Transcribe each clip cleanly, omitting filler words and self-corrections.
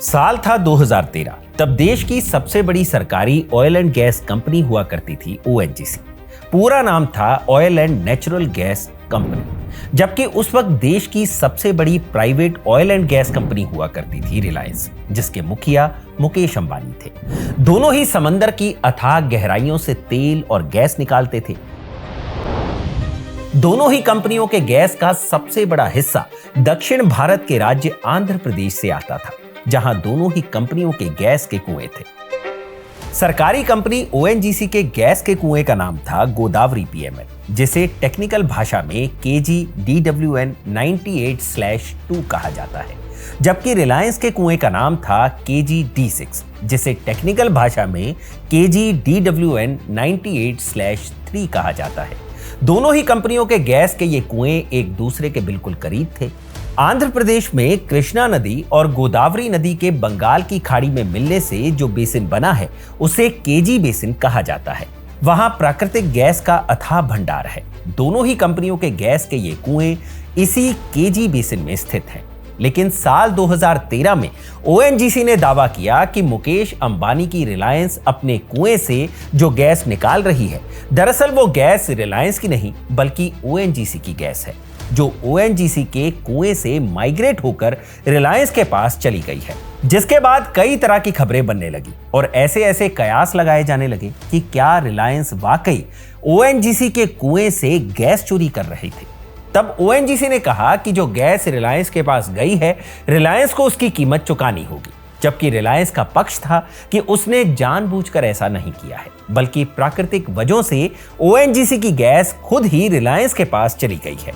साल था 2013। तब देश की सबसे बड़ी सरकारी ऑयल एंड गैस कंपनी हुआ करती थी ओएनजीसी। पूरा नाम था oil and natural gas company. जबकि उस वक्त देश की सबसे बड़ी private oil and gas company हुआ करती थी रिलायंस, जिसके मुखिया मुकेश अंबानी थे। दोनों ही समंदर की अथाह गहराइयों से तेल और गैस निकालते थे। दोनों ही कंपनियों के गैस का सबसे बड़ा हिस्सा दक्षिण भारत के राज्य आंध्र प्रदेश से आता था, जहां दोनों ही कंपनियों के गैस के कुएं थे। सरकारी कंपनी ओएनजीसी के गैस के कुएं का नाम था गोदावरी पीएमएल, जिसे टेक्निकल भाषा में KG-DWN 98/2 कहा जाता है। जबकि रिलायंस के कुएं का नाम था KG-D6, जिसे टेक्निकल भाषा में KG-DWN 98/3 कहा जाता है। दोनों ही कंपनियों के गैस के ये कुएं एक दूसरे के बिल्कुल करीब थे। आंध्र प्रदेश में कृष्णा नदी और गोदावरी नदी के बंगाल की खाड़ी में मिलने से जो बेसिन बना है, उसे केजी बेसिन कहा जाता है। वहां प्राकृतिक गैस का अथाह भंडार है। दोनों ही कंपनियों के गैस के ये कुएं इसी केजी बेसिन में स्थित हैं। लेकिन साल 2013 में ओएनजीसी ने दावा किया कि मुकेश अंबानी की रिलायंस अपने कुएं से जो गैस निकाल रही है, दरअसल वो गैस रिलायंस की नहीं बल्कि ओएनजीसी की गैस है, जो ओएनजीसी के कुएं से माइग्रेट होकर रिलायंस के पास चली गई है। जिसके बाद कई तरह की खबरें बनने लगी और ऐसे ऐसे कयास लगाए जाने लगे कि क्या रिलायंस वाकई ओएनजीसी के कुएं से गैस चोरी कर रही थी। तब ओएनजीसी ने कहा कि जो गैस रिलायंस के पास गई है, रिलायंस को उसकी कीमत चुकानी होगी। जबकि रिलायंस का पक्ष था कि उसने जानबूझकर ऐसा नहीं किया है, बल्कि प्राकृतिक वजहों से ओएनजीसी की गैस खुद ही रिलायंस के पास चली गई है।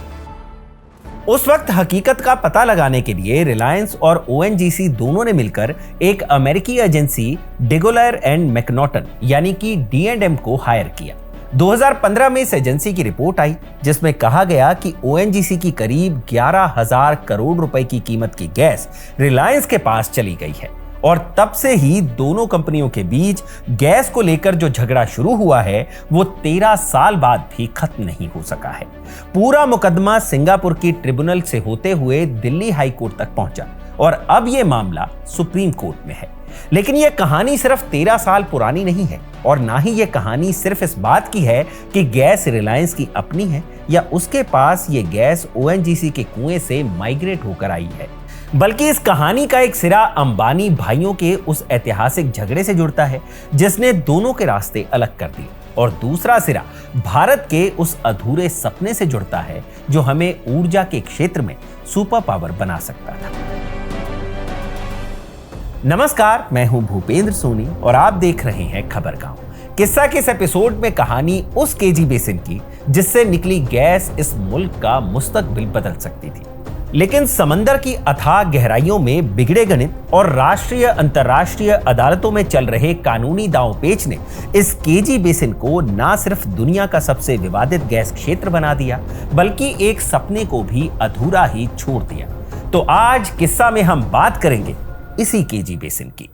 उस वक्त हकीकत का पता लगाने के लिए रिलायंस और ओएनजीसी दोनों ने मिलकर एक अमेरिकी एजेंसी डिगोलर एंड मैकनॉटन यानी कि D&M को हायर किया। 2015 में इस एजेंसी की रिपोर्ट आई, जिसमें कहा गया कि ओएनजीसी की करीब 11,000 करोड़ रुपए की कीमत की गैस रिलायंस के पास चली गई है। और तब से ही दोनों कंपनियों के बीच गैस को लेकर जो झगड़ा शुरू हुआ है, वो 13 साल बाद भी खत्म नहीं हो सका है। पूरा मुकदमा सिंगापुर की ट्रिब्यूनल से होते हुए दिल्ली हाई कोर्ट तक पहुंचा और अब यह मामला सुप्रीम कोर्ट में है। लेकिन यह कहानी सिर्फ 13 साल पुरानी नहीं है और ना ही यह कहानी सिर्फ इस बात की है कि गैस रिलायंस की अपनी है या उसके पास यह गैस ओएनजीसी के कुएं से माइग्रेट होकर आई है, बल्कि इस कहानी का एक सिरा अंबानी भाइयों के उस ऐतिहासिक झगड़े से जुड़ता है जिसने दोनों के रास्ते अलग कर दिए, और दूसरा सिरा भारत के उस अधूरे सपने से जुड़ता है जो हमें ऊर्जा के क्षेत्र में सुपर पावर बना सकता था। नमस्कार, मैं हूं भूपेंद्र सोनी और आप देख रहे हैं खबरगांव। किस्सा के इस एपिसोड में कहानी उस केजी बेसिन की जिससे निकली गैस इस मुल्क का मुस्तकबिल बदल सकती थी। लेकिन समंदर की अथाह गहराइयों में बिगड़े गणित और राष्ट्रीय अंतर्राष्ट्रीय अदालतों में चल रहे कानूनी दांवपेच ने इस केजी बेसिन को ना सिर्फ दुनिया का सबसे विवादित गैस क्षेत्र बना दिया, बल्कि एक सपने को भी अधूरा ही छोड़ दिया। तो आज किस्सा में हम बात करेंगे इसी केजी बेसिन की।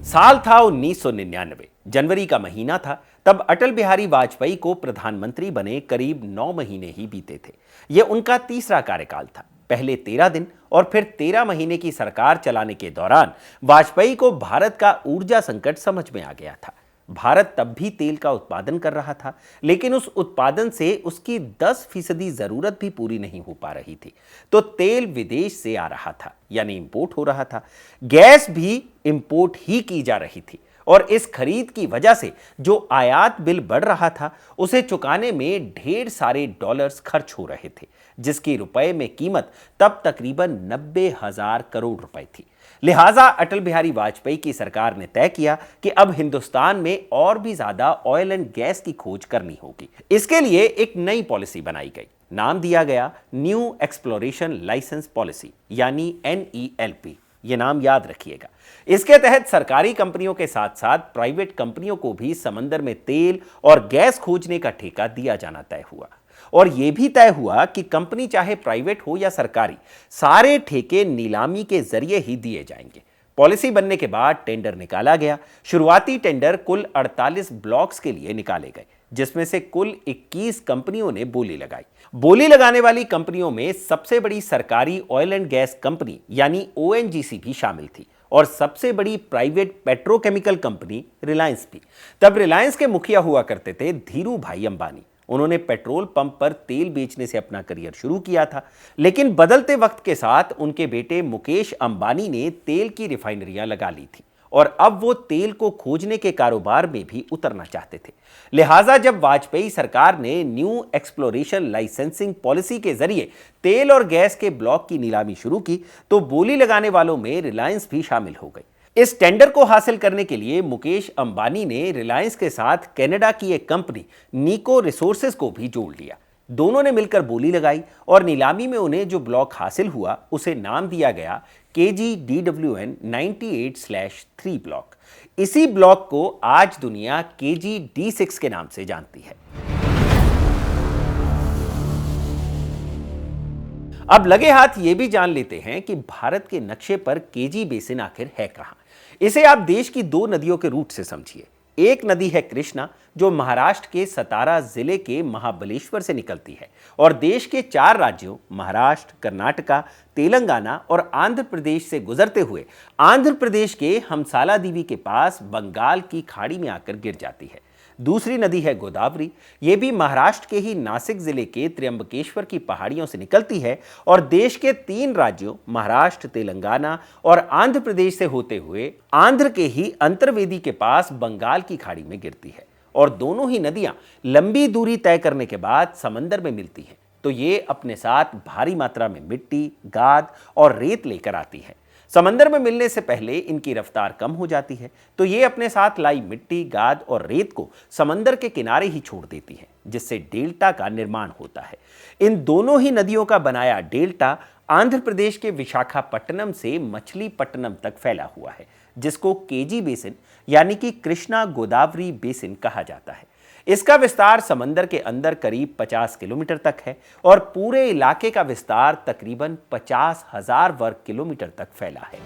साल था 1999, जनवरी का महीना था। तब अटल बिहारी वाजपेयी को प्रधानमंत्री बने करीब 9 महीने ही बीते थे। यह उनका तीसरा कार्यकाल था। पहले 13 दिन और फिर 13 महीने की सरकार चलाने के दौरान वाजपेयी को भारत का ऊर्जा संकट समझ में आ गया था। भारत तब भी तेल का उत्पादन कर रहा था, लेकिन उस उत्पादन से उसकी 10% जरूरत भी पूरी नहीं हो पा रही थी। तो तेल विदेश से आ रहा था, यानी इंपोर्ट हो रहा था। गैस भी इंपोर्ट ही की जा रही थी और इस खरीद की वजह से जो आयात बिल बढ़ रहा था, उसे चुकाने में ढेर सारे डॉलर्स खर्च हो रहे थे, जिसकी रुपए में कीमत तब तकरीबन 90,000 करोड़ रुपए थी। लिहाजा अटल बिहारी वाजपेयी की सरकार ने तय किया कि अब हिंदुस्तान में और भी ज्यादा ऑयल एंड गैस की खोज करनी होगी। इसके लिए एक नई पॉलिसी बनाई गई। नाम दिया गया न्यू एक्सप्लोरेशन लाइसेंस पॉलिसी, यानी NELP। ये नाम याद रखिएगा। इसके तहत सरकारी कंपनियों के साथ साथ प्राइवेट कंपनियों को भी समंदर में तेल और गैस खोजने का ठेका दिया जाना तय हुआ। और यह भी तय हुआ कि कंपनी चाहे प्राइवेट हो या सरकारी, सारे ठेके नीलामी के जरिए ही दिए जाएंगे। पॉलिसी बनने के बाद टेंडर निकाला गया। शुरुआती टेंडर कुल 48 ब्लॉक्स के लिए निकाले गए, जिसमें से कुल 21 कंपनियों ने बोली लगाई। बोली लगाने वाली कंपनियों में सबसे बड़ी सरकारी ऑयल एंड गैस कंपनी यानी ओएनजीसी भी शामिल थी और सबसे बड़ी प्राइवेट पेट्रोकेमिकल कंपनी रिलायंस भी। तब रिलायंस के मुखिया हुआ करते थे धीरू भाई अंबानी। उन्होंने पेट्रोल पंप पर तेल बेचने से अपना करियर शुरू किया था, लेकिन बदलते वक्त के साथ उनके बेटे मुकेश अंबानी ने तेल की रिफाइनरियां लगा ली थी और अब वो तेल को खोजने के कारोबार में भी उतरना चाहते थे। लिहाजा जब वाजपेयी सरकार ने न्यू एक्सप्लोरेशन लाइसेंसिंग पॉलिसी के जरिए तेल और गैस के ब्लॉक की नीलामी शुरू की, तो बोली लगाने वालों में रिलायंस भी शामिल हो गई। इस टेंडर को हासिल करने के लिए मुकेश अंबानी ने रिलायंस के साथ कनाडा की एक कंपनी निको रिसोर्सेज को भी जोड़ लिया। दोनों ने मिलकर बोली लगाई और नीलामी में उन्हें जो ब्लॉक हासिल हुआ उसे नाम दिया गया KGDWN 98/3 ब्लॉक। इसी ब्लॉक को आज दुनिया KG-D6 के नाम से जानती है। अब लगे हाथ ये भी जान लेते हैं कि भारत के नक्शे पर केजी बेसिन आखिर है कहां। इसे आप देश की दो नदियों के रूट से समझिए। एक नदी है कृष्णा, जो महाराष्ट्र के सतारा जिले के महाबलेश्वर से निकलती है और देश के 4 राज्यों महाराष्ट्र, कर्नाटका, तेलंगाना और आंध्र प्रदेश से गुजरते हुए आंध्र प्रदेश के हमसाला दीवी के पास बंगाल की खाड़ी में आकर गिर जाती है। दूसरी नदी है गोदावरी। ये भी महाराष्ट्र के ही नासिक जिले के त्र्यंबकेश्वर की पहाड़ियों से निकलती है और देश के 3 राज्यों महाराष्ट्र, तेलंगाना और आंध्र प्रदेश से होते हुए आंध्र के ही अंतर्वेदी के पास बंगाल की खाड़ी में गिरती है। और दोनों ही नदियां लंबी दूरी तय करने के बाद समंदर में मिलती हैं, तो ये अपने साथ भारी मात्रा में मिट्टी, गाद और रेत लेकर आती है। समंदर में मिलने से पहले इनकी रफ्तार कम हो जाती है, तो ये अपने साथ लाई मिट्टी, गाद और रेत को समंदर के किनारे ही छोड़ देती है, जिससे डेल्टा का निर्माण होता है। इन दोनों ही नदियों का बनाया डेल्टा आंध्र प्रदेश के विशाखापट्टनम से मछलीपट्टनम तक फैला हुआ है, जिसको केजी बेसिन यानी कि कृष्णा गोदावरी बेसिन कहा जाता है। इसका विस्तार समंदर के अंदर करीब 50 किलोमीटर तक है और पूरे इलाके का विस्तार तकरीबन 50,000 वर्ग किलोमीटर तक फैला है।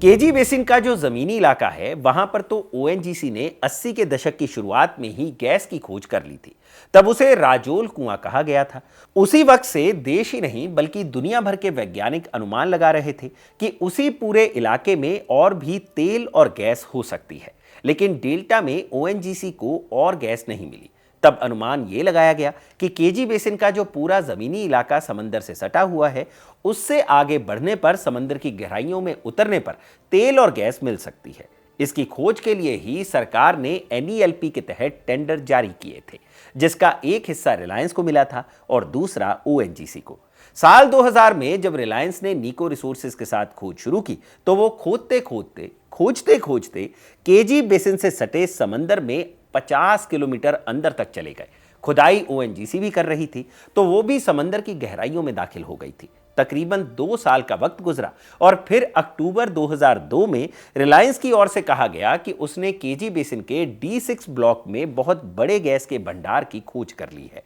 केजी बेसिन का जो जमीनी इलाका है, वहां पर तो ओएनजीसी ने 80 के दशक की शुरुआत में ही गैस की खोज कर ली थी। तब उसे राजोल कुआं कहा गया था। उसी वक्त से देश ही नहीं बल्कि दुनिया भर के वैज्ञानिक अनुमान लगा रहे थे कि उसी पूरे इलाके में और भी तेल और गैस हो सकती है, लेकिन डेल्टा में ओएनजीसी को और गैस नहीं मिली। तब अनुमान ये लगाया गया कि केजी बेसिन का जो पूरा जमीनी इलाका समंदर से सटा हुआ है, उससे आगे बढ़ने पर समंदर की गहराइयों में उतरने पर तेल और गैस मिल सकती है। इसकी खोज के लिए ही सरकार ने NELP के तहत टेंडर जारी किए थे, जिसका एक हिस्सा रिलायंस को मिला था और दूसरा ओएनजीसी को। साल 2000 में जब रिलायंस ने निको रिसोर्सेज के साथ खोज शुरू की, तो वो खोजते खोजते केजी बेसिन से सटे समंदर में 50 किलोमीटर अंदर तक चले गए। खुदाई ओएनजीसी भी कर रही थी, तो वो भी समंदर की गहराइयों में दाखिल हो गई थी। तकरीबन 2 साल का वक्त गुजरा और फिर अक्टूबर 2002 में रिलायंस की ओर से कहा गया कि उसने केजी बेसिन के D6 ब्लॉक में बहुत बड़े गैस के भंडार की खोज कर ली है।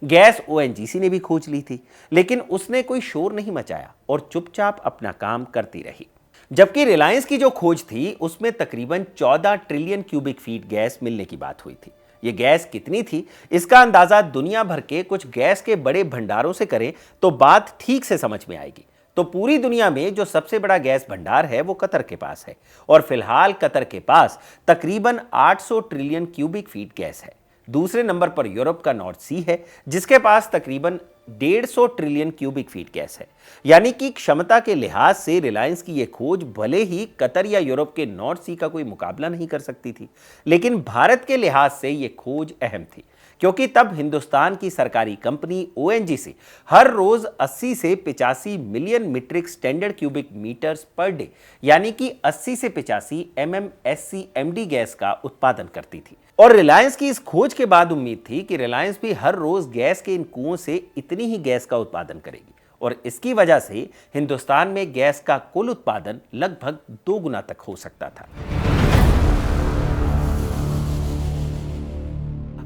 गैस ओएनजीसी ने भी खोज ली थी, लेकिन उसने कोई शोर नहीं मचाया और चुपचाप अपना काम करती रही। जबकि रिलायंस की जो खोज थी, उसमें तकरीबन 14 ट्रिलियन क्यूबिक फीट गैस मिलने की बात हुई थी। ये गैस कितनी थी, इसका अंदाजा दुनिया भर के कुछ गैस के बड़े भंडारों से करें तो बात ठीक से समझ में आएगी। तो पूरी दुनिया में जो सबसे बड़ा गैस भंडार है, वो कतर के पास है और फिलहाल कतर के पास तकरीबन 800 ट्रिलियन क्यूबिक फीट गैस है। दूसरे नंबर पर यूरोप का नॉर्थ सी है, जिसके पास तकरीबन 150 ट्रिलियन क्यूबिक फीट गैस है। यानी कि क्षमता के लिहाज से रिलायंस की यह खोज भले ही कतर या यूरोप के नॉर्थ सी का कोई मुकाबला नहीं कर सकती थी, लेकिन भारत के लिहाज से यह खोज अहम थी, क्योंकि तब हिंदुस्तान की सरकारी कंपनी ओएनजीसी हर रोज 80 से 85 million metric standard cubic metres per day यानी कि 80 से 85 MMSCMD गैस का उत्पादन करती थी। और रिलायंस की इस खोज के बाद उम्मीद थी कि रिलायंस भी हर रोज गैस के इन कुओं से इतनी ही गैस का उत्पादन करेगी और इसकी वजह से हिंदुस्तान में गैस का कुल उत्पादन लगभग 2 गुना तक हो सकता था।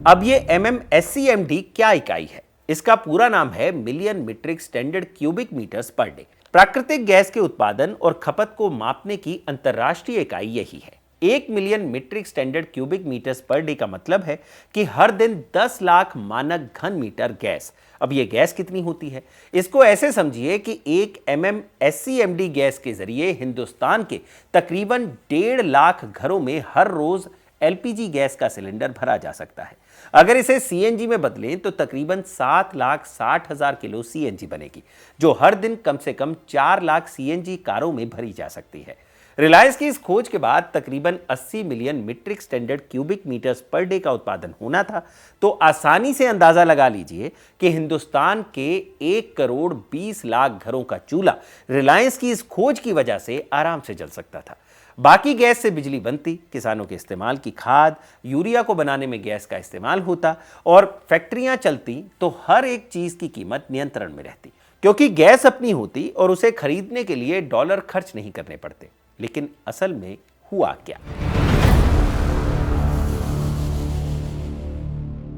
अब ये MMSCMD क्या इकाई है? इसका पूरा नाम है million metric standard cubic metres per day. प्राकृतिक गैस के उत्पादन और खपत को मापने की अंतर्राष्ट्रीय इकाई यही है। 1 million metric standard cubic metres per day का मतलब है कि हर दिन 10 लाख मानक घन मीटर गैस। अब ये गैस कितनी होती है, इसको ऐसे समझिए कि 1 SCMD गैस के जरिए हिंदुस्तान के तकरीबन 1.5 लाख घरों में हर रोज LPG गैस का सिलेंडर भरा जा सकता है। अगर इसे CNG में बदलें तो तकरीबन 7,60,000 किलो CNG बनेगी, जो हर दिन कम से कम 4 लाख CNG कारों में भरी जा सकती है। रिलायंस की इस खोज के बाद तकरीबन 80 million metric standard cubic metres per day का उत्पादन होना था, तो आसानी से अंदाजा लगा लीजिए कि हिंदुस्तान के 1 करोड़ 20 लाख घरों का चूल्हा रिलायंस की इस खोज की वजह से आराम से जल सकता था। बाकी गैस से बिजली बनती, किसानों के इस्तेमाल की खाद यूरिया को बनाने में गैस का इस्तेमाल होता और फैक्ट्रियां चलती, तो हर एक चीज की कीमत नियंत्रण में रहती, क्योंकि गैस अपनी होती और उसे खरीदने के लिए डॉलर खर्च नहीं करने पड़ते। लेकिन असल में हुआ क्या?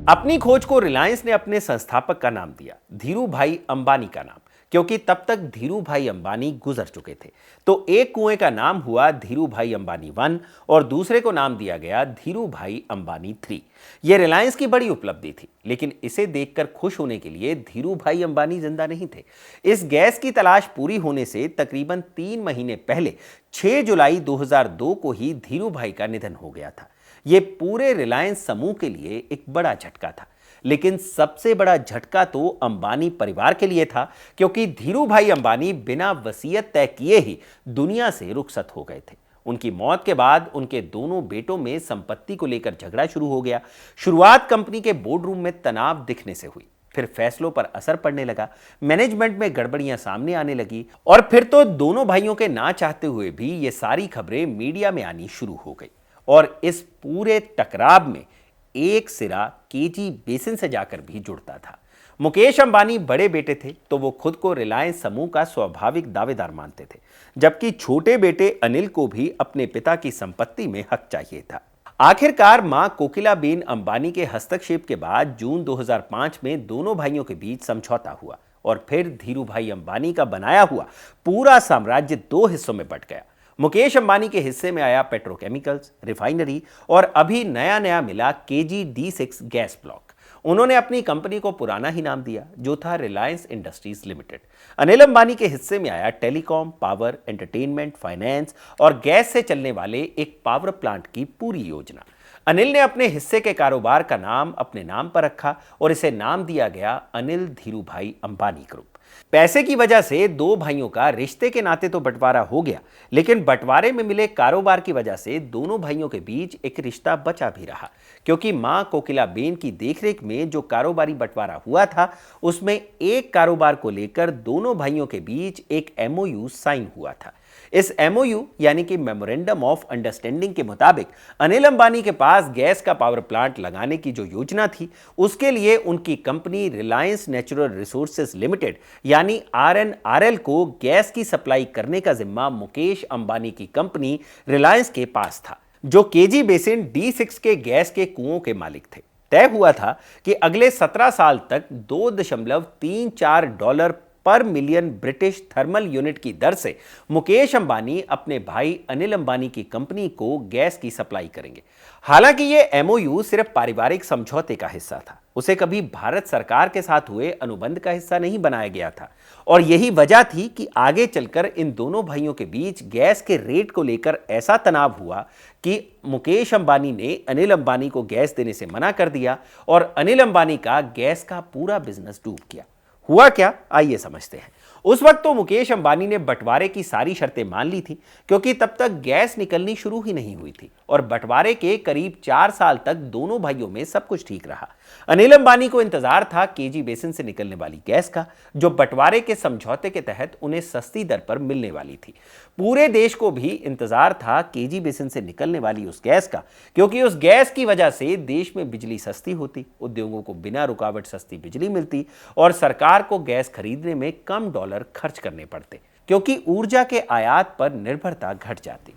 अपनी खोज को रिलायंस ने अपने संस्थापक का नाम दिया, धीरू भाई अंबानी का नाम, क्योंकि तब तक धीरू भाई अंबानी गुजर चुके थे। तो एक कुएं का नाम हुआ धीरू भाई अंबानी 1 और दूसरे को नाम दिया गया धीरू भाई अंबानी 3। यह रिलायंस की बड़ी उपलब्धि थी, लेकिन इसे देखकर खुश होने के लिए धीरू भाई अंबानी जिंदा नहीं थे। इस गैस की तलाश पूरी होने से तकरीबन 3 महीने पहले 6 जुलाई 2002 को ही धीरू भाई का निधन हो गया था। यह पूरे रिलायंस समूह के लिए एक बड़ा झटका था, लेकिन सबसे बड़ा झटका तो अंबानी परिवार के लिए था, क्योंकि धीरू भाई अंबानी बिना वसीयत तय किए ही दुनिया से रुखसत हो गए थे। उनकी मौत के बाद उनके दोनों बेटों में संपत्ति को लेकर झगड़ा शुरू हो गया। शुरुआत कंपनी के बोर्ड रूम में तनाव दिखने से हुई, फिर फैसलों पर असर पड़ने लगा, मैनेजमेंट में गड़बड़ियां सामने आने लगी और फिर तो दोनों भाइयों के ना चाहते हुए भी ये सारी खबरें मीडिया में आनी शुरू हो गई। और इस पूरे टकराव में एक सिरा केजी बेसिन से जाकर भी जुड़ता था। मुकेश अंबानी बड़े बेटे थे, तो वो खुद को रिलायंस समूह का स्वाभाविक दावेदार मानते थे, जबकि छोटे बेटे अनिल को भी अपने पिता की संपत्ति में हक चाहिए था। आखिरकार मां कोकिलाबेन अंबानी के हस्तक्षेप के बाद जून 2005 में दोनों भाइयों के बीच समझौता हुआ और फिर धीरू भाई अंबानी का बनाया हुआ पूरा साम्राज्य 2 हिस्सों में बंट गया। मुकेश अंबानी के हिस्से में आया पेट्रोकेमिकल्स, रिफाइनरी और अभी नया नया मिला KG-D6 गैस ब्लॉक। उन्होंने अपनी कंपनी को पुराना ही नाम दिया, जो था रिलायंस इंडस्ट्रीज लिमिटेड। अनिल अंबानी के हिस्से में आया टेलीकॉम, पावर, एंटरटेनमेंट, फाइनेंस और गैस से चलने वाले एक पावर प्लांट की पूरी योजना। अनिल ने अपने हिस्से के कारोबार का नाम अपने नाम पर रखा और इसे नाम दिया गया अनिल धीरू भाई अंबानी ग्रुप। पैसे की वजह से दो भाइयों का रिश्ते के नाते तो बंटवारा हो गया, लेकिन बंटवारे में मिले कारोबार की वजह से दोनों भाइयों के बीच एक रिश्ता बचा भी रहा, क्योंकि मां कोकिलाबेन की देखरेख में जो कारोबारी बंटवारा हुआ था, उसमें एक कारोबार को लेकर दोनों भाइयों के बीच एक MOU साइन हुआ था। इस MOU यानी कि मेमोरेंडम ऑफ अंडरस्टैंडिंग के मुताबिक अनिल अंबानी के पास गैस का पावर प्लांट लगाने की जो योजना थी, उसके लिए उनकी company Reliance natural resources limited यानी RNRL को गैस की सप्लाई करने का जिम्मा मुकेश अंबानी की कंपनी रिलायंस के पास था, जो KG बेसिन D6 के गैस के कुओं के मालिक थे। तय हुआ था कि अगले 17 साल तक $2.34 पर मिलियन ब्रिटिश थर्मल यूनिट की दर से मुकेश अंबानी अपने भाई अनिल अंबानी की कंपनी को गैस की सप्लाई करेंगे। हालांकि यह MOU सिर्फ पारिवारिक समझौते का हिस्सा था, उसे कभी भारत सरकार के साथ हुए अनुबंध का हिस्सा नहीं बनाया गया था, और यही वजह थी कि आगे चलकर इन दोनों भाइयों के बीच गैस के रेट को लेकर ऐसा तनाव हुआ कि मुकेश अंबानी ने अनिल अंबानी को गैस देने से मना कर दिया और अनिल अंबानी का गैस का पूरा बिजनेस डूब गया। हुआ क्या, आइए समझते हैं। उस वक्त तो मुकेश अंबानी ने बंटवारे की सारी शर्तें मान ली थी, क्योंकि तब तक गैस निकलनी शुरू ही नहीं हुई थी, और बंटवारे के करीब 4 साल तक दोनों भाइयों में सब कुछ ठीक रहा। अनिल अंबानी को इंतजार था KG बेसिन से निकलने वाली गैस का, जो बंटवारे के समझौते के तहत उन्हें सस्ती दर पर मिलने वाली थी। पूरे देश को भी इंतजार था KG बेसिन से निकलने वाली उस गैस का, क्योंकि उस गैस की वजह से देश में बिजली सस्ती होती, उद्योगों को बिना रुकावट सस्ती बिजली मिलती और सरकार को गैस खरीदने में कम डॉलर खर्च करने पड़ते, क्योंकि ऊर्जा के आयात पर निर्भरता घट जाती।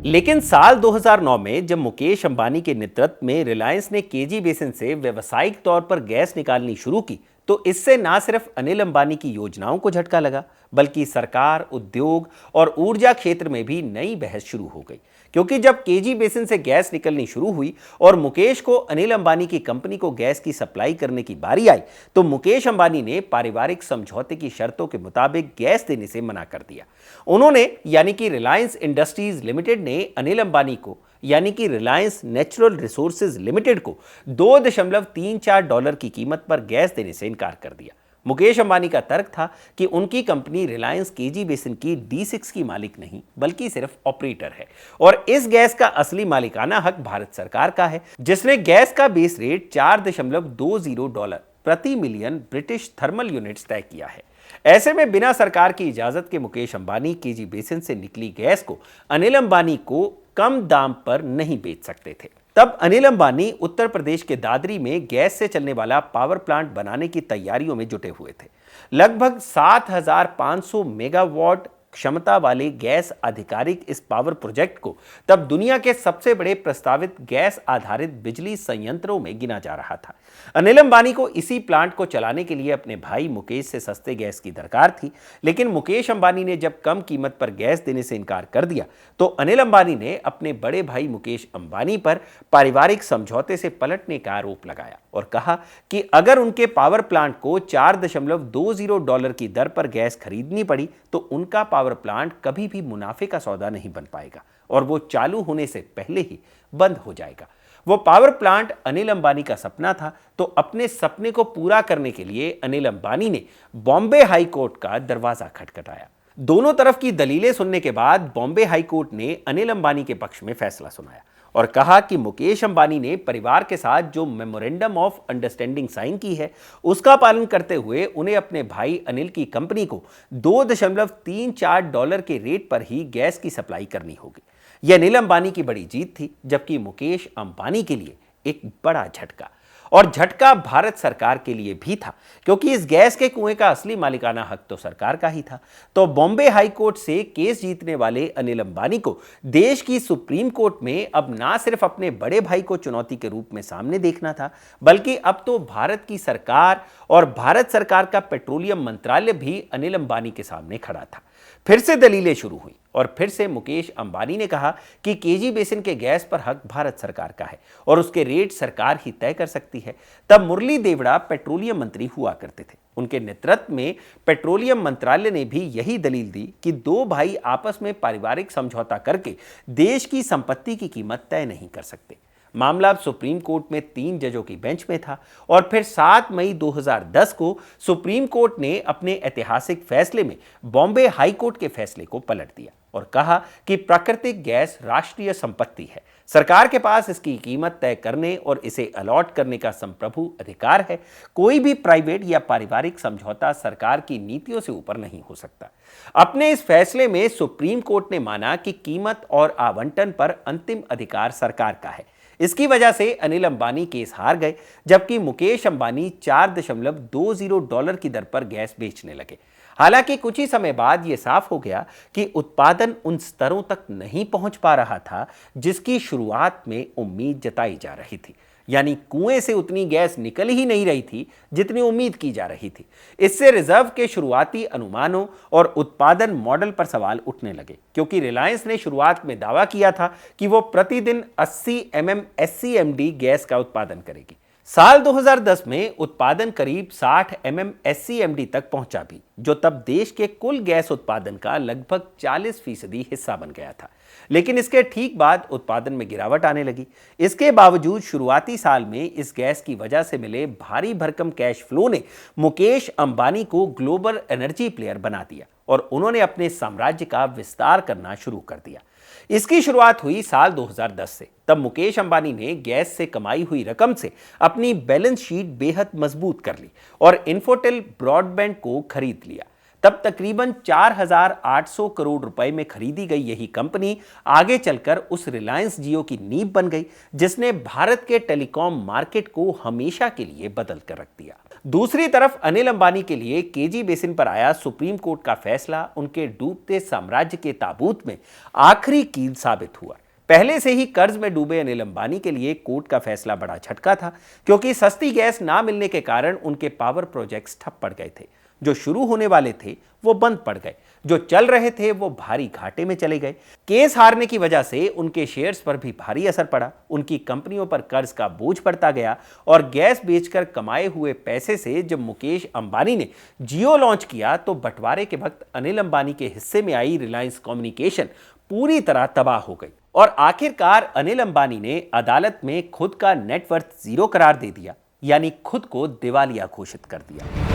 लेकिन साल 2009 में जब मुकेश अंबानी के नेतृत्व में रिलायंस ने केजी बेसिन से व्यावसायिक तौर पर गैस निकालनी शुरू की, तो इससे ना सिर्फ अनिल अंबानी की योजनाओं को झटका लगा, बल्कि सरकार, उद्योग और ऊर्जा क्षेत्र में भी नई बहस शुरू हो गई। क्योंकि जब केजी बेसिन से गैस निकलनी शुरू हुई और मुकेश को अनिल अंबानी की कंपनी को गैस की सप्लाई करने की बारी आई, तो मुकेश अंबानी ने पारिवारिक समझौते की शर्तों के मुताबिक गैस देने से मना कर दिया। उन्होंने यानी कि रिलायंस इंडस्ट्रीज लिमिटेड ने अनिल अंबानी को यानी कि रिलायंस नेचुरल रिसोर्सेज लिमिटेड को $2.34 की कीमत पर गैस देने से इनकार कर दिया। मुकेश अंबानी का तर्क था कि उनकी कंपनी रिलायंस केजी बेसिन की D6 की मालिक नहीं, बल्कि सिर्फ ऑपरेटर है और इस गैस का असली मालिकाना हक भारत सरकार का है, जिसने गैस का बेस रेट $4.20 प्रति मिलियन ब्रिटिश थर्मल यूनिट्स तय किया है। ऐसे में बिना सरकार की इजाजत के मुकेश अंबानी केजी बेसिन से निकली गैस को अनिल अंबानी को कम दाम पर नहीं बेच सकते थे। तब अनिल अंबानी उत्तर प्रदेश के दादरी में गैस से चलने वाला पावर प्लांट बनाने की तैयारियों में जुटे हुए थे। लगभग 7,500 मेगावाट क्षमता वाले गैस आधिकारिक इस पावर प्रोजेक्ट को तब दुनिया के सबसे बड़े प्रस्तावित गैस आधारित बिजली संयंत्रों में गिना जा रहा था। अनिल अंबानी को इसी प्लांट को चलाने के लिए अपने भाई मुकेश से सस्ते गैस की दरकार थी, लेकिन मुकेश अंबानी ने जब कम कीमत पर गैस देने से इनकार कर दिया, तो अनिल अंबानी ने अपने बड़े भाई मुकेश अंबानी पर पारिवारिक समझौते से पलटने का आरोप लगाया और कहा कि अगर उनके पावर प्लांट को $4.20 की दर पर गैस खरीदनी पड़ी, तो उनका पावर प्लांट कभी भी मुनाफे का सौदा नहीं बन पाएगा और वो चालू होने से पहले ही बंद हो जाएगा। वो पावर प्लांट अनिल अंबानी का सपना था, तो अपने सपने को पूरा करने के लिए अनिल अंबानी ने बॉम्बे हाई कोर्ट का दरवाजा खटखटाया। दोनों तरफ की दलीलें सुनने के बाद बॉम्बे हाई कोर्ट ने अनिल अंबानी के पक्ष में फैसला सुनाया और कहा कि मुकेश अंबानी ने परिवार के साथ जो मेमोरेंडम ऑफ अंडरस्टैंडिंग साइन की है, उसका पालन करते हुए उन्हें अपने भाई अनिल की कंपनी को $2.34 के रेट पर ही गैस की सप्लाई करनी होगी। यह अनिल अंबानी की बड़ी जीत थी, जबकि मुकेश अंबानी के लिए एक बड़ा झटका, और झटका भारत सरकार के लिए भी था, क्योंकि इस गैस के कुएं का असली मालिकाना हक तो सरकार का ही था। तो बॉम्बे हाई कोर्ट से केस जीतने वाले अनिल अंबानी को देश की सुप्रीम कोर्ट में अब ना सिर्फ अपने बड़े भाई को चुनौती के रूप में सामने देखना था, बल्कि अब तो भारत की सरकार और भारत सरकार का पेट्रोलियम मंत्रालय भी अनिल अंबानी के सामने खड़ा था। फिर से दलीलें शुरू हुई और फिर से मुकेश अंबानी ने कहा कि केजी बेसिन के गैस पर हक भारत सरकार का है और उसके रेट सरकार ही तय कर सकती है। तब मुरली देवड़ा पेट्रोलियम मंत्री हुआ करते थे। उनके नेतृत्व में पेट्रोलियम मंत्रालय ने भी यही दलील दी कि दो भाई आपस में पारिवारिक समझौता करके देश की संपत्ति की कीमत तय नहीं कर सकते। मामला अब सुप्रीम कोर्ट में 3 जजों की बेंच में था और फिर 7 मई 2010 को सुप्रीम कोर्ट ने अपने ऐतिहासिक फैसले में बॉम्बे हाई कोर्ट के फैसले को पलट दिया और कहा कि प्राकृतिक गैस राष्ट्रीय संपत्ति है। सरकार के पास इसकी कीमत तय करने और इसे अलॉट करने का संप्रभु अधिकार है। कोई भी प्राइवेट या पारिवारिक समझौता सरकार की नीतियों से ऊपर नहीं हो सकता। अपने इस फैसले में सुप्रीम कोर्ट ने माना कि कीमत और आवंटन पर अंतिम अधिकार सरकार का है। इसकी वजह से अनिल अंबानी केस हार गए, जबकि मुकेश अंबानी $4.20 की दर पर गैस बेचने लगे। हालांकि कुछ ही समय बाद यह साफ हो गया कि उत्पादन उन स्तरों तक नहीं पहुंच पा रहा था जिसकी शुरुआत में उम्मीद जताई जा रही थी, यानी कुएं से उतनी गैस निकल ही नहीं रही थी जितनी उम्मीद की जा रही थी। इससे रिजर्व के शुरुआती अनुमानों और उत्पादन मॉडल पर सवाल उठने लगे, क्योंकि रिलायंस ने शुरुआत में दावा किया था कि वो प्रतिदिन 80 MMSCMD गैस का उत्पादन करेगी। साल 2010 में उत्पादन करीब 60 MMSCMD तक पहुंचा भी, जो तब देश के कुल गैस उत्पादन का लगभग 40% हिस्सा बन गया था। लेकिन इसके ठीक बाद उत्पादन में गिरावट आने लगी। इसके बावजूद शुरुआती साल में इस गैस की वजह से मिले भारी भरकम कैश फ्लो ने मुकेश अंबानी को ग्लोबल एनर्जी प्लेयर बना दिया और उन्होंने अपने साम्राज्य का विस्तार करना शुरू कर दिया। इसकी शुरुआत हुई साल 2010 से। तब मुकेश अंबानी ने गैस से कमाई हुई रकम से अपनी बैलेंस शीट बेहद मजबूत कर ली और इन्फोटेल ब्रॉडबैंड को खरीद लिया। तब तकरीबन 4,800 करोड़ रुपए में खरीदी गई यही कंपनी आगे चलकर उस रिलायंस जियो की नींव बन गई, जिसने भारत के टेलीकॉम मार्केट को हमेशा के लिए बदल कर रख दिया। दूसरी तरफ अनिल अंबानी के लिए केजी बेसिन पर आया सुप्रीम कोर्ट का फैसला उनके डूबते साम्राज्य के ताबूत में आखिरी कील साबित हुआ। पहले से ही कर्ज में डूबे अनिल अंबानी के लिए कोर्ट का फैसला बड़ा झटका था, क्योंकि सस्ती गैस ना मिलने के कारण उनके पावर प्रोजेक्ट्स ठप पड़ गए थे। जो शुरू होने वाले थे वो बंद पड़ गए, जो चल रहे थे वो भारी घाटे में चले गए। केस हारने की वजह से उनके शेयर्स पर भी भारी असर पड़ा, उनकी कंपनियों पर कर्ज का बोझ बढ़ता गया और गैस बेचकर कमाए हुए पैसे से जब मुकेश अंबानी ने जियो लॉन्च किया तो बंटवारे के वक्त अनिल अंबानी के हिस्से में आई रिलायंस कम्युनिकेशन पूरी तरह तबाह हो गई और आखिरकार अनिल अंबानी ने अदालत में खुद का नेटवर्थ जीरो करार दे दिया, यानी खुद को दिवालिया घोषित कर दिया।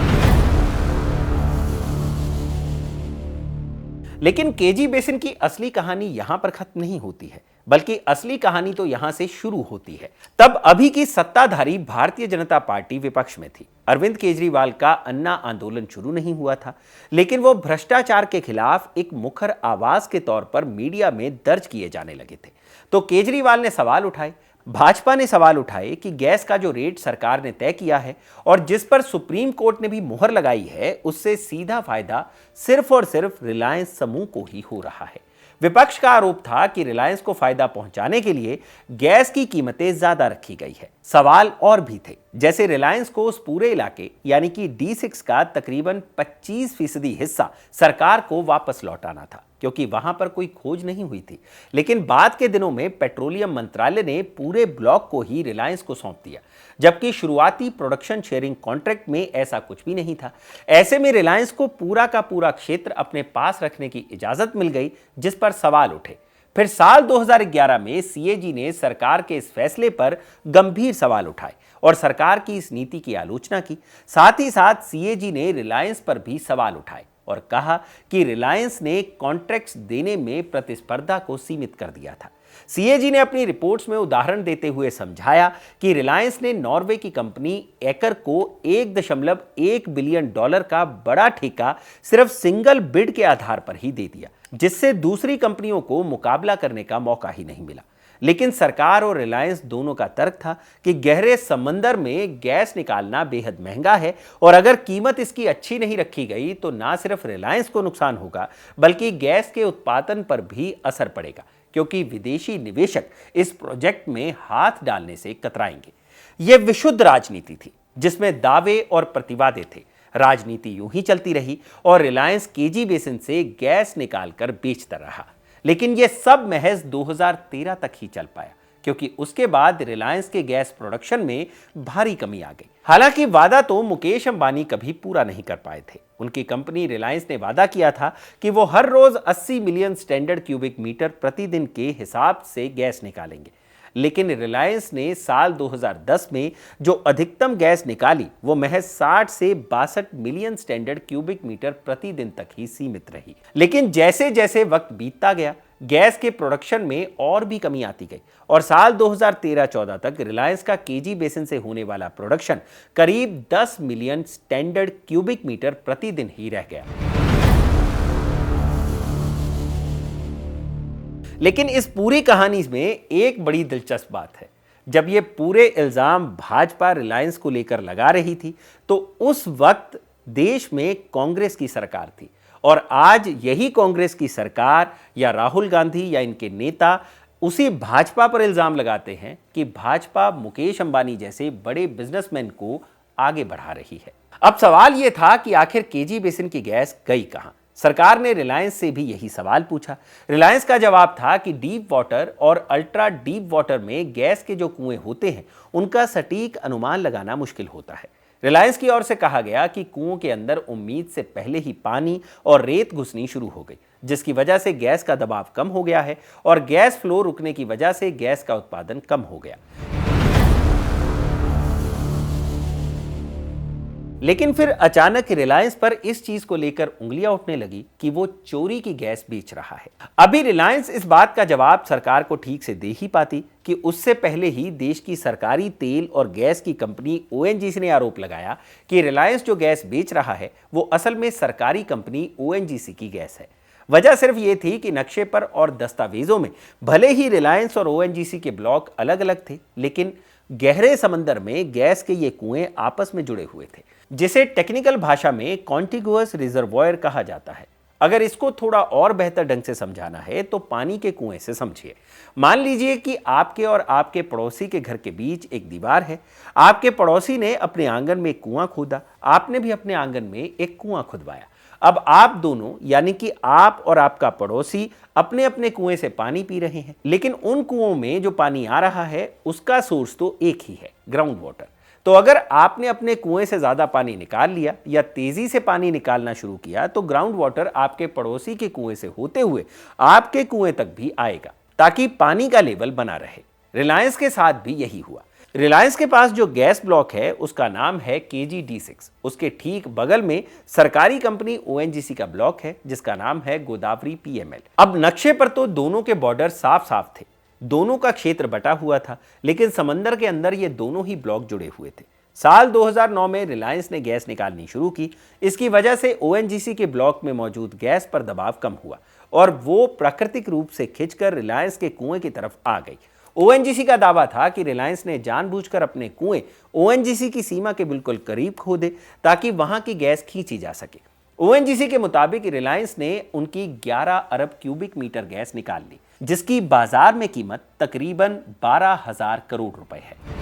लेकिन केजी बेसिन की असली कहानी यहां पर खत्म नहीं होती है, बल्कि असली कहानी तो यहां से शुरू होती है। तब अभी की सत्ताधारी भारतीय जनता पार्टी विपक्ष में थी। अरविंद केजरीवाल का अन्ना आंदोलन शुरू नहीं हुआ था, लेकिन वो भ्रष्टाचार के खिलाफ एक मुखर आवाज के तौर पर मीडिया में दर्ज किए जाने लगे थे। तो केजरीवाल ने सवाल उठाए, भाजपा ने सवाल उठाए कि गैस का जो रेट सरकार ने तय किया है और जिस पर सुप्रीम कोर्ट ने भी मुहर लगाई है, उससे सीधा फायदा सिर्फ और सिर्फ रिलायंस समूह को ही हो रहा है। विपक्ष का आरोप था कि रिलायंस को फायदा पहुंचाने के लिए गैस की कीमतें ज्यादा रखी गई है। सवाल और भी थे, जैसे रिलायंस को उस पूरे इलाके यानी कि D6 का तकरीबन 25% हिस्सा सरकार को वापस लौटाना था, क्योंकि वहां पर कोई खोज नहीं हुई थी। लेकिन बाद के दिनों में पेट्रोलियम मंत्रालय ने पूरे ब्लॉक को ही रिलायंस को सौंप दिया, जबकि शुरुआती प्रोडक्शन शेयरिंग कॉन्ट्रैक्ट में ऐसा कुछ भी नहीं था। ऐसे में रिलायंस को पूरा का पूरा क्षेत्र अपने पास रखने की इजाजत मिल गई, जिस पर सवाल उठे। फिर साल 2011 में सीएजी ने सरकार के इस फैसले पर गंभीर सवाल उठाए और सरकार की इस नीति की आलोचना की। साथ ही साथ सीएजी ने रिलायंस पर भी सवाल उठाए और कहा कि रिलायंस ने कॉन्ट्रैक्ट्स देने में प्रतिस्पर्धा को सीमित कर दिया था। सीएजी ने अपनी रिपोर्ट्स में उदाहरण देते हुए समझाया कि रिलायंस ने नॉर्वे की कंपनी एकर को $1.1 बिलियन का बड़ा ठेका सिर्फ सिंगल बिड के आधार पर ही दे दिया, जिससे दूसरी कंपनियों को मुकाबला करने का मौका ही नहीं मिला। लेकिन सरकार और रिलायंस दोनों का तर्क था कि गहरे समंदर में गैस निकालना बेहद महंगा है और अगर कीमत इसकी अच्छी नहीं रखी गई तो ना सिर्फ रिलायंस को नुकसान होगा, बल्कि गैस के उत्पादन पर भी असर पड़ेगा, क्योंकि विदेशी निवेशक इस प्रोजेक्ट में हाथ डालने से कतराएंगे। यह विशुद्ध राजनीति थी, जिसमें दावे और प्रतिवादे थे। राजनीति यूं ही चलती रही और रिलायंस केजी बेसिन से गैस निकालकर बेचता रहा। लेकिन यह सब महज 2013 तक ही चल पाया, क्योंकि उसके बाद रिलायंस के गैस प्रोडक्शन में भारी कमी आ गई। हालांकि वादा तो मुकेश अंबानी कभी पूरा नहीं कर पाए थे। उनकी कंपनी रिलायंस ने वादा किया था कि वो हर रोज 80 मिलियन स्टैंडर्ड क्यूबिक मीटर प्रतिदिन के हिसाब से गैस निकालेंगे। लेकिन रिलायंस ने साल 2010 में जो अधिकतम गैस निकाली वो महज 60 से 62 मिलियन स्टैंडर्ड क्यूबिक मीटर प्रतिदिन तक ही सीमित रही। लेकिन जैसे जैसे वक्त बीतता गया, गैस के प्रोडक्शन में और भी कमी आती गई और साल 2013-14 तक रिलायंस का केजी बेसिन से होने वाला प्रोडक्शन करीब 10 मिलियन स्टैंडर्ड क्यूबिक मीटर प्रतिदिन ही रह गया। लेकिन इस पूरी कहानी में एक बड़ी दिलचस्प बात है। जब ये पूरे इल्जाम भाजपा रिलायंस को लेकर लगा रही थी तो उस वक्त देश में कांग्रेस की सरकार थी और आज यही कांग्रेस की सरकार या राहुल गांधी या इनके नेता उसी भाजपा पर इल्जाम लगाते हैं कि भाजपा मुकेश अंबानी जैसे बड़े बिजनेसमैन को आगे बढ़ा रही है। अब सवाल यह था कि आखिर केजी बेसिन की गैस गई कहां? सरकार ने रिलायंस से भी यही सवाल पूछा। रिलायंस का जवाब था कि डीप वाटर और अल्ट्रा डीप वाटर में गैस के जो कुएं होते हैं उनका सटीक अनुमान लगाना मुश्किल होता है। रिलायंस की ओर से कहा गया कि कुओं के अंदर उम्मीद से पहले ही पानी और रेत घुसनी शुरू हो गई, जिसकी वजह से गैस का दबाव कम हो गया है और गैस फ्लो रुकने की वजह से गैस का उत्पादन कम हो गया। लेकिन फिर अचानक रिलायंस पर इस चीज को लेकर उंगलियां उठने लगी कि वो चोरी की गैस बेच रहा है। अभी रिलायंस इस बात का जवाब सरकार को ठीक से दे ही पाती कि उससे पहले ही देश की सरकारी तेल और गैस की कंपनी ओएनजीसी ने आरोप लगाया कि रिलायंस जो गैस बेच रहा है वो असल में सरकारी कंपनी ओएनजीसी की गैस है। वजह सिर्फ ये थी कि नक्शे पर और दस्तावेजों में भले ही रिलायंस और ओएनजीसी के ब्लॉक अलग अलग थे, लेकिन गहरे समंदर में गैस के ये कुएं आपस में जुड़े हुए थे, जिसे टेक्निकल भाषा में कॉन्टिगुअस रिजर्वॉयर कहा जाता है। अगर इसको थोड़ा और बेहतर ढंग से समझाना है तो पानी के कुएं से समझिए। मान लीजिए कि आपके और आपके पड़ोसी के घर के बीच एक दीवार है। आपके पड़ोसी ने अपने आंगन में एक कुआं खोदा, आपने भी अपने आंगन में एक कुआं खुदवाया। अब आप दोनों यानी कि आप और आपका पड़ोसी अपने अपने कुएं से पानी पी रहे हैं, लेकिन उन कुओं में जो पानी आ रहा है उसका सोर्स तो एक ही है, ग्राउंड वाटर। तो अगर आपने अपने कुएं से ज्यादा पानी निकाल लिया या तेजी से पानी निकालना शुरू किया तो ग्राउंड वाटर आपके पड़ोसी के कुएं से होते हुए आपके कुएं तक भी आएगा, ताकि पानी का लेवल बना रहे। रिलायंस के साथ भी यही हुआ। रिलायंस के पास जो गैस ब्लॉक है उसका नाम है KG-D6। उसके ठीक बगल में सरकारी कंपनी ONGC का ब्लॉक है जिसका नाम है गोदावरी PML। अब नक्शे पर तो दोनों के बॉर्डर साफ साफ थे, दोनों का क्षेत्र बटा हुआ था, लेकिन समंदर के अंदर ये दोनों ही ब्लॉक जुड़े हुए थे। साल 2009 में रिलायंस ने गैस निकालनी शुरू की। इसकी वजह से ONGC के ब्लॉक में मौजूद गैस पर दबाव कम हुआ और वो प्राकृतिक रूप से खिंचकर रिलायंस के कुएं की तरफ आ गई। ONGC का दावा था कि रिलायंस ने जानबूझकर अपने कुएं ONGC की सीमा के बिल्कुल करीब खोदे ताकि वहां की गैस खींची जा सके। ONGC के मुताबिक रिलायंस ने उनकी 11 अरब क्यूबिक मीटर गैस निकाल ली, जिसकी बाजार में कीमत तकरीबन 12,000 करोड़ रुपए है।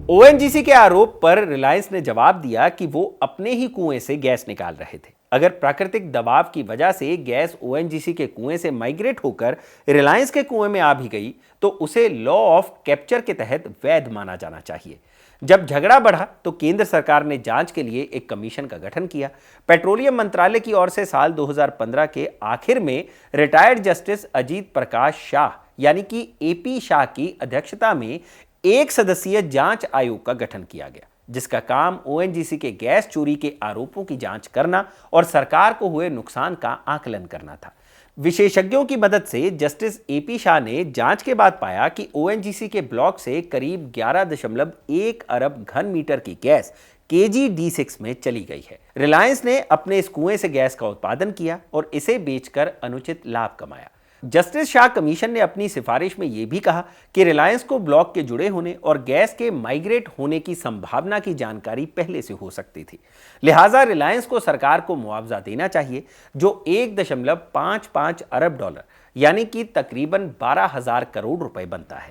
ONGC के आरोप पर रिलायंस ने जवाब दिया कि वो अपने ही कुएं से गैस निकाल रहे थे। अगर प्राकृतिक दबाव की वजह से गैस ONGC के कुएं से माइग्रेट होकर रिलायंस के कुएं में आ भी गई तो उसे लॉ ऑफ कैप्चर के तहत वैध माना जाना चाहिए। जब झगड़ा बढ़ा तो केंद्र सरकार ने जांच के लिए एक कमीशन का गठन किया। पेट्रोलियम मंत्रालय की ओर से साल 2015 के आखिर में रिटायर्ड जस्टिस अजीत प्रकाश शाह यानी कि AP शाह की अध्यक्षता में एक सदस्यीय जांच आयोग का गठन किया गया, जिसका काम ONGC के गैस चोरी के आरोपों की जांच करना और सरकार को हुए नुकसान का आकलन करना था। विशेषज्ञों की मदद से जस्टिस AP शाह ने जांच के बाद पाया कि ONGC के ब्लॉक से करीब 11.1 अरब घन मीटर की गैस KG-D6 में चली गई है। रिलायंस ने अपने इस कुएं से गैस का उत्पादन किया और इसे बेचकर अनुचित लाभ कमाया। जस्टिस शाह कमीशन ने अपनी सिफारिश में यह भी कहा कि रिलायंस को ब्लॉक के जुड़े होने और गैस के माइग्रेट होने की संभावना की जानकारी पहले से हो सकती थी। लिहाजा रिलायंस को सरकार को मुआवजा देना चाहिए, जो 1.55 अरब डॉलर यानी कि तकरीबन 12,000 करोड़ रुपए बनता है।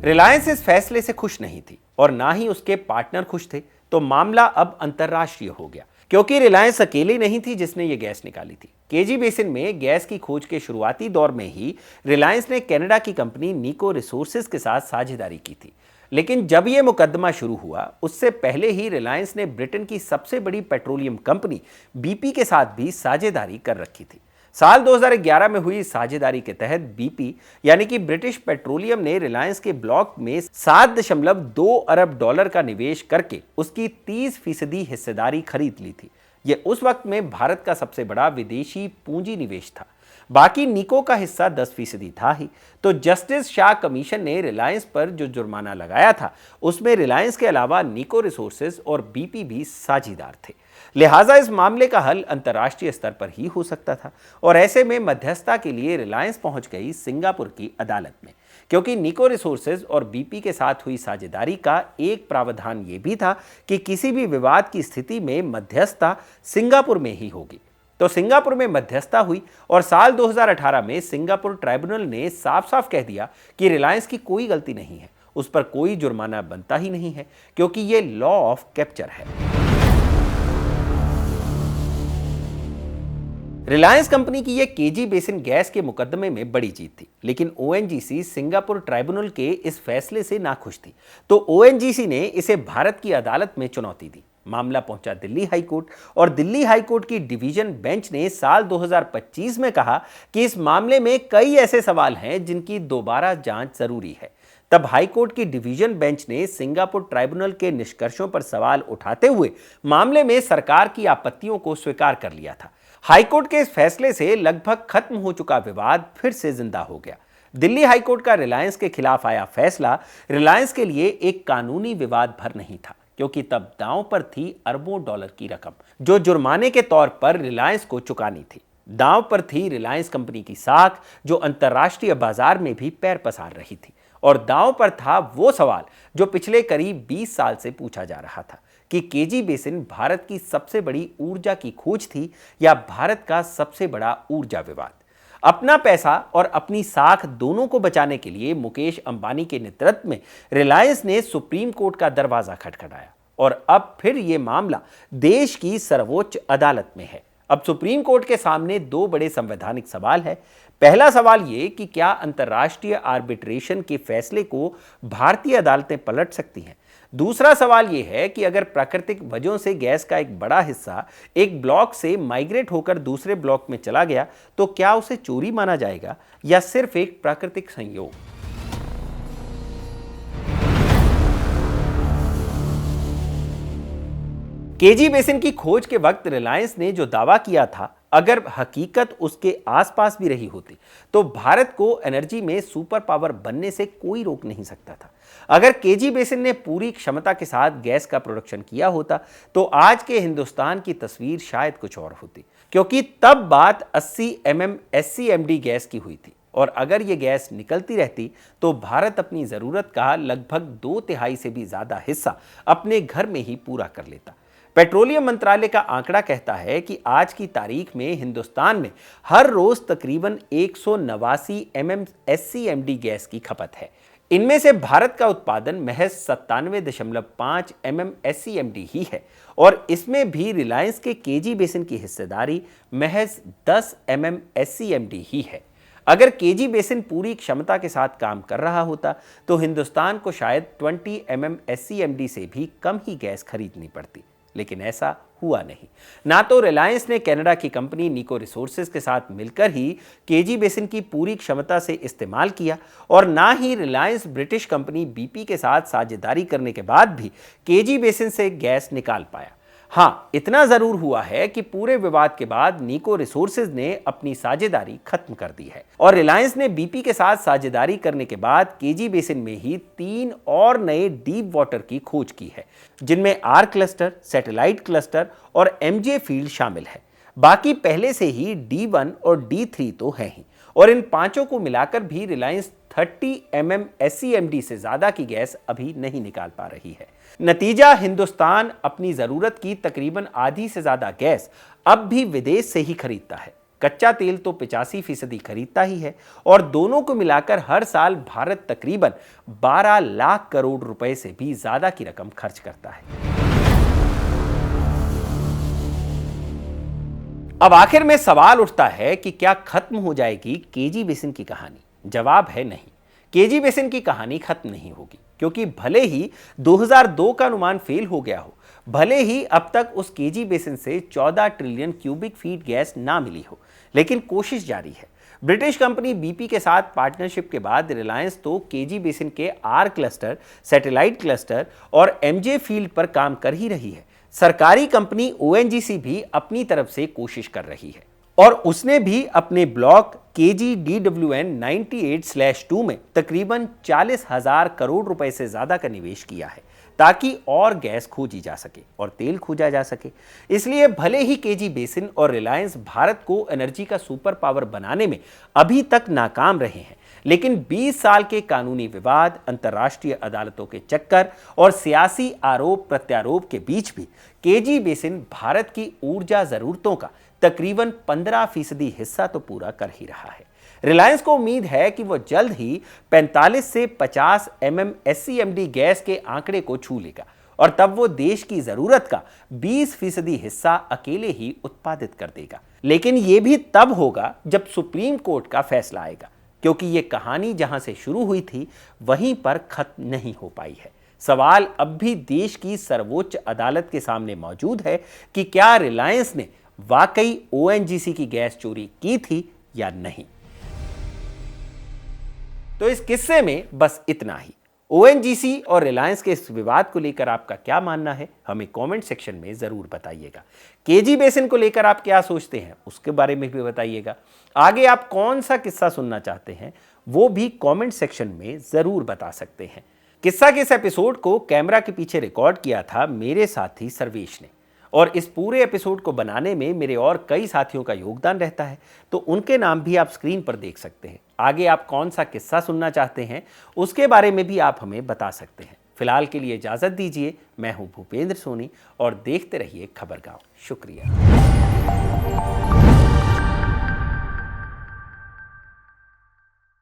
रिलायंस इस फैसले से खुश नहीं थी और ना ही उसके पार्टनर खुश थे, तो मामला अब अंतर्राष्ट्रीय हो गया, क्योंकि रिलायंस अकेली नहीं थी जिसने ये गैस निकाली थी। KG बेसिन में गैस की खोज के शुरुआती दौर में ही रिलायंस ने कनाडा की कंपनी निको रिसोर्सेज के साथ साझेदारी की थी। लेकिन जब यह मुकदमा शुरू हुआ उससे पहले ही रिलायंस ने ब्रिटेन की सबसे बड़ी पेट्रोलियम कंपनी BP के साथ भी साझेदारी कर रखी थी। साल 2011 में हुई साझेदारी के तहत BP यानी कि ब्रिटिश पेट्रोलियम ने रिलायंस के ब्लॉक में 7.2 अरब डॉलर का निवेश करके उसकी 30% हिस्सेदारी खरीद ली थी। यह उस वक्त में भारत का सबसे बड़ा विदेशी पूंजी निवेश था। बाकी निको का हिस्सा 10% था ही। तो जस्टिस शाह कमीशन ने रिलायंस पर जो जुर्माना लगाया था उसमें रिलायंस के अलावा निको रिसोर्सेज और BP भी साझेदार थे। लिहाजा इस मामले का हल अंतर्राष्ट्रीय स्तर पर ही हो सकता था और ऐसे में मध्यस्थता के लिए रिलायंस पहुंच गई सिंगापुर की अदालत में, क्योंकि निको रिसोर्सेज और BP के साथ हुई साझेदारी का एक प्रावधान यह भी था कि किसी भी विवाद की स्थिति में मध्यस्थता सिंगापुर में ही होगी। तो सिंगापुर में मध्यस्थता हुई और साल 2018 में सिंगापुर ट्राइब्यूनल ने साफ साफ कह दिया कि रिलायंस की कोई गलती नहीं है, उस पर कोई जुर्माना बनता ही नहीं है, क्योंकि यह लॉ ऑफ कैप्चर है। रिलायंस कंपनी की यह KG बेसिन गैस के मुकदमे में बड़ी जीत थी, लेकिन ONGC सिंगापुर ट्राइब्यूनल के इस फैसले से नाखुश थी। तो ONGC ने इसे भारत की अदालत में चुनौती दी। मामला पहुंचा दिल्ली हाई कोर्ट और दिल्ली हाई कोर्ट की डिवीजन बेंच ने साल 2025 में कहा कि इस मामले में कई ऐसे सवाल हैं जिनकी दोबारा जांच जरूरी है। तब हाई कोर्ट की डिवीजन बेंच ने सिंगापुर ट्राइब्यूनल के निष्कर्षों पर सवाल उठाते हुए मामले में सरकार की आपत्तियों को स्वीकार कर लिया था। हाईकोर्ट के इस फैसले से लगभग खत्म हो चुका विवाद फिर से जिंदा हो गया। दिल्ली हाईकोर्ट का रिलायंस के खिलाफ आया फैसला रिलायंस के लिए एक कानूनी विवाद भर नहीं था, क्योंकि तब दांव पर थी अरबों डॉलर की रकम जो जुर्माने के तौर पर रिलायंस को चुकानी थी। दांव पर थी रिलायंस कंपनी की साख, जो अंतर्राष्ट्रीय बाजार में भी पैर पसार रही थी। और दांव पर था वो सवाल जो पिछले करीब 20 साल से पूछा जा रहा था कि केजी बेसिन भारत की सबसे बड़ी ऊर्जा की खोज थी या भारत का सबसे बड़ा ऊर्जा विवाद। अपना पैसा और अपनी साख दोनों को बचाने के लिए मुकेश अंबानी के नेतृत्व में रिलायंस ने सुप्रीम कोर्ट का दरवाजा खटखटाया और अब फिर यह मामला देश की सर्वोच्च अदालत में है। अब सुप्रीम कोर्ट के सामने दो बड़े संवैधानिक सवाल है। पहला सवाल ये कि क्या अंतर्राष्ट्रीय आर्बिट्रेशन के फैसले को भारतीय अदालतें पलट सकती हैं। दूसरा सवाल यह है कि अगर प्राकृतिक वजहों से गैस का एक बड़ा हिस्सा एक ब्लॉक से माइग्रेट होकर दूसरे ब्लॉक में चला गया तो क्या उसे चोरी माना जाएगा या सिर्फ एक प्राकृतिक संयोग। केजी बेसिन की खोज के वक्त रिलायंस ने जो दावा किया था, अगर हकीकत उसके आसपास भी रही होती तो भारत को एनर्जी में सुपर पावर बनने से कोई रोक नहीं सकता था। अगर केजी बेसिन ने पूरी क्षमता के साथ गैस का प्रोडक्शन किया होता तो आज के हिंदुस्तान की तस्वीर शायद कुछ और होती, क्योंकि तब बात 80 mm SCMD गैस की हुई थी। और अगर ये गैस निकलती रहती तो भारत अपनी जरूरत का लगभग 2/3 से भी ज्यादा हिस्सा अपने घर में ही पूरा कर लेता। पेट्रोलियम मंत्रालय का आंकड़ा कहता है कि आज की तारीख में हिंदुस्तान में हर रोज तकरीबन 189 mm SCMD गैस की खपत है। इनमें से भारत का उत्पादन महज 97.5 mm SCMD ही है और इसमें भी रिलायंस के केजी बेसिन की हिस्सेदारी महज 10 mm SCMD ही है। अगर केजी बेसिन पूरी क्षमता के साथ काम कर रहा होता तो हिंदुस्तान को शायद 20 mm SCMD से भी कम ही गैस खरीदनी पड़ती, लेकिन ऐसा हुआ नहीं। ना तो रिलायंस ने कनाडा की कंपनी निको रिसोर्सेज के साथ मिलकर ही केजी बेसिन की पूरी क्षमता से इस्तेमाल किया और ना ही रिलायंस ब्रिटिश कंपनी बीपी के साथ साझेदारी करने के बाद भी केजी बेसिन से गैस निकाल पाया। हाँ, इतना जरूर हुआ है कि पूरे विवाद के बाद निको रिसोर्सेज ने अपनी साझेदारी खत्म कर दी है और रिलायंस ने बीपी के साथ साझेदारी करने के बाद केजी बेसिन में ही 3 और नए डीप वाटर की खोज की है, जिनमें आर क्लस्टर, सैटेलाइट क्लस्टर और एमजे फील्ड शामिल है। बाकी पहले से ही D1 और D3 तो है ही, और इन पांचों को मिलाकर भी रिलायंस 30 mm SCMD से ज्यादा की गैस अभी नहीं निकाल पा रही है। नतीजा, हिंदुस्तान अपनी जरूरत की तकरीबन आधी से ज्यादा गैस अब भी विदेश से ही खरीदता है। कच्चा तेल तो 85% खरीदता ही है और दोनों को मिलाकर हर साल भारत तकरीबन 12 लाख करोड़ रुपए से भी ज्यादा की रकम खर्च करता है। अब आखिर में सवाल उठता है कि क्या खत्म हो जाएगी केजी बेसिन की कहानी? जवाब है नहीं, केजी बेसिन की कहानी खत्म नहीं होगी, क्योंकि भले ही 2002 का अनुमान फेल हो गया हो, भले ही अब तक उस केजी बेसिन से 14 ट्रिलियन क्यूबिक फीट गैस ना मिली हो, लेकिन कोशिश जारी है। ब्रिटिश कंपनी बीपी के साथ पार्टनरशिप के बाद रिलायंस तो केजी बेसिन के आर क्लस्टर, सैटेलाइट क्लस्टर और एमजे फील्ड पर काम कर ही रही है। सरकारी कंपनी ओएनजीसी भी अपनी तरफ से कोशिश कर रही है और उसने भी अपने ब्लॉक KGDWN 98/2 में तकरीबन 40,000 करोड़ रुपए से ज्यादा का निवेश किया है ताकि और गैस खोजी जा सके और तेल खोजा जा सके। इसलिए भले ही केजी बेसिन और रिलायंस भारत को एनर्जी का सुपर पावर बनाने में अभी तक नाकाम रहे हैं, लेकिन 20 साल के कानूनी विवाद, अंतर्राष्ट्रीय अदालतों के चक्कर और सियासी आरोप प्रत्यारोप के बीच भी केजी बेसिन भारत की ऊर्जा जरूरतों का तकरीबन 15% हिस्सा तो पूरा कर ही रहा है। रिलायंस को उम्मीद है कि वो जल्द ही 45 से 50 mm SCMD गैस के आंकड़े को छू लेगा और तब वो देश की जरूरत का 20% हिस्सा अकेले ही उत्पादित कर देगा। लेकिन ये भी तब होगा जब सुप्रीम कोर्ट का फैसला आएगा, क्योंकि ये कहानी जहां से शुरू हुई थी वहीं पर खत्म नहीं हो पाई है। सवाल अब भी देश की सर्वोच्च अदालत के सामने मौजूद है कि क्या रिलायंस ने वाकई ओएनजीसी की गैस चोरी की थी या नहीं। तो इस किस्से में बस इतना ही। ओएनजीसी और रिलायंस के इस विवाद को लेकर आपका क्या मानना है, हमें कमेंट सेक्शन में जरूर बताइएगा। केजी बेसिन को लेकर आप क्या सोचते हैं उसके बारे में भी बताइएगा। आगे आप कौन सा किस्सा सुनना चाहते हैं वो भी कमेंट सेक्शन में जरूर बता सकते हैं। किस्सा के इस एपिसोड को कैमरा के पीछे रिकॉर्ड किया था मेरे साथी सर्वेश ने और इस पूरे एपिसोड को बनाने में मेरे और कई साथियों का योगदान रहता है, तो उनके नाम भी आप स्क्रीन पर देख सकते हैं। आगे आप कौन सा किस्सा सुनना चाहते हैं उसके बारे में भी आप हमें बता सकते हैं। फिलहाल के लिए इजाजत दीजिए। मैं हूं भूपेंद्र सोनी और देखते रहिए खबरगांव। शुक्रिया।